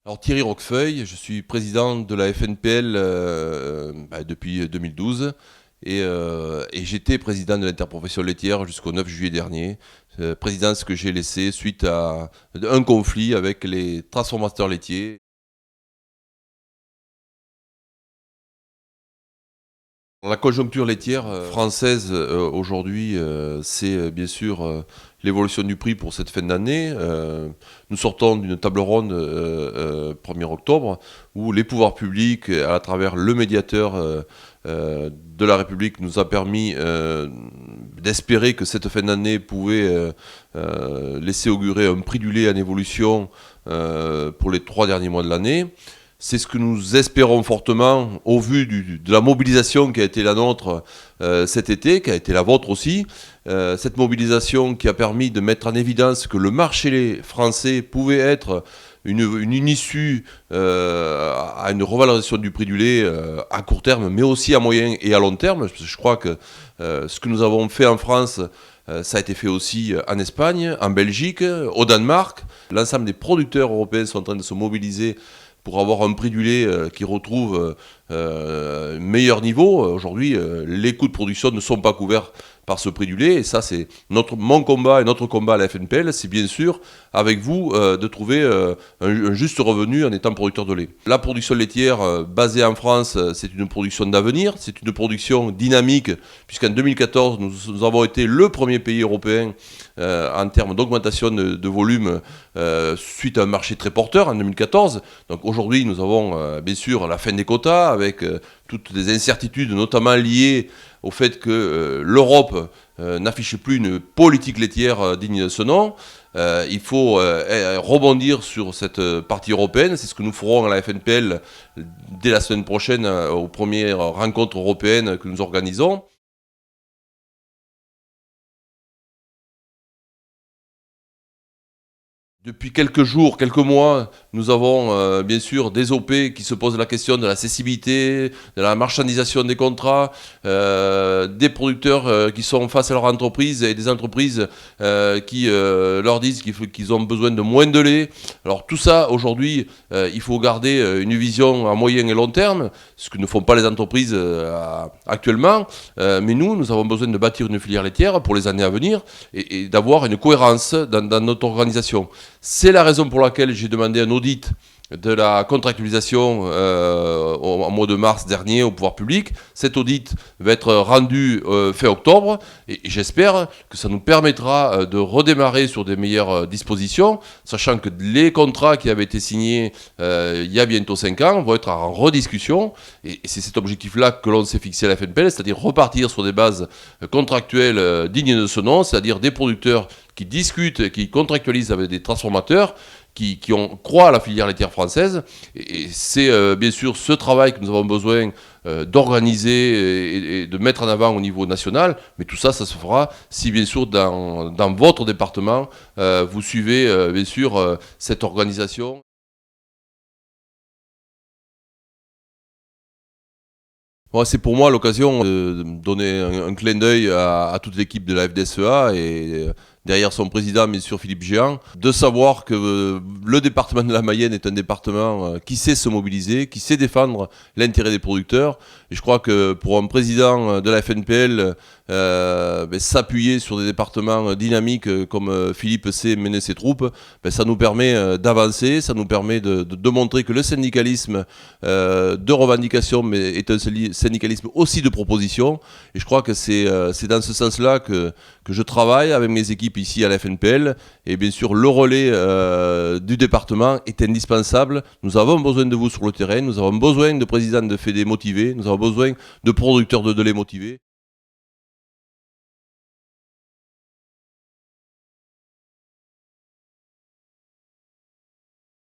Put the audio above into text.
Alors Thierry Roquefeuille, je suis président de la FNPL depuis 2012 et j'étais président de l'interprofession laitière jusqu'au 9 juillet dernier, présidence que j'ai laissée suite à un conflit avec les transformateurs laitiers. La conjoncture laitière française aujourd'hui, c'est bien sûr l'évolution du prix pour cette fin d'année. Nous sortons d'une table ronde 1er octobre où les pouvoirs publics, à travers le médiateur de la République, nous a permis d'espérer que cette fin d'année pouvait laisser augurer un prix du lait en évolution pour les 3 derniers mois de l'année. C'est ce que nous espérons fortement au vu de la mobilisation qui a été la nôtre cet été, qui a été la vôtre aussi. Cette mobilisation qui a permis de mettre en évidence que le marché français pouvait être une issue à une revalorisation du prix du lait à court terme, mais aussi à moyen et à long terme. Je crois que ce que nous avons fait en France, ça a été fait aussi en Espagne, en Belgique, au Danemark. L'ensemble des producteurs européens sont en train de se mobiliser pour avoir un prix du lait qui retrouve un meilleur niveau. Aujourd'hui, les coûts de production ne sont pas couverts par ce prix du lait. Et ça, c'est mon combat et notre combat à la FNPL, c'est bien sûr, avec vous, de trouver un juste revenu en étant producteur de lait. La production laitière basée en France, c'est une production d'avenir, c'est une production dynamique, puisqu'en 2014, nous avons été le premier pays européen en termes d'augmentation de volume suite à un marché très porteur en 2014. Donc aujourd'hui, nous avons bien sûr la fin des quotas avec toutes les incertitudes, notamment liées au fait que l'Europe n'affiche plus une politique laitière digne de ce nom. Il faut rebondir sur cette partie européenne. C'est ce que nous ferons à la FNPL dès la semaine prochaine aux premières rencontres européennes que nous organisons. Depuis quelques jours, quelques mois, nous avons bien sûr des OP qui se posent la question de l'accessibilité, de la marchandisation des contrats, des producteurs qui sont face à leur entreprise et des entreprises qui leur disent qu'ils ont besoin de moins de lait. Alors tout ça, aujourd'hui, il faut garder une vision à moyen et long terme, ce que ne font pas les entreprises actuellement. Mais nous avons besoin de bâtir une filière laitière pour les années à venir et d'avoir une cohérence dans notre organisation. C'est la raison pour laquelle j'ai demandé un audit de la contractualisation au mois de mars dernier au pouvoir public. Cet audit va être rendu fin octobre et j'espère que ça nous permettra de redémarrer sur des meilleures dispositions, sachant que les contrats qui avaient été signés il y a bientôt 5 ans vont être en rediscussion et c'est cet objectif-là que l'on s'est fixé à la FNPL, c'est-à-dire repartir sur des bases contractuelles dignes de ce nom, c'est-à-dire des producteurs qui discutent et qui contractualisent avec des transformateurs qui croient à la filière laitière française. Et c'est bien sûr ce travail que nous avons besoin d'organiser et de mettre en avant au niveau national. Mais tout ça, ça se fera si bien sûr dans votre département, vous suivez bien sûr cette organisation. Bon, c'est pour moi l'occasion de donner un clin d'œil à toute l'équipe de la FDSEA et derrière son président, bien sûr, Philippe Géant, de savoir que le département de la Mayenne est un département qui sait se mobiliser, qui sait défendre l'intérêt des producteurs. Et je crois que pour un président de la FNPL, s'appuyer sur des départements dynamiques comme Philippe sait mener ses troupes, ça nous permet d'avancer, ça nous permet de montrer que le syndicalisme de revendication est un syndicalisme aussi de proposition. Et je crois que c'est dans ce sens-là que je travaille avec mes équipes ici à la FNPL. Et bien sûr, le relais du département est indispensable. Nous avons besoin de vous sur le terrain, nous avons besoin de présidents de fédés motivés, nous avons besoin de producteurs de lait motivés.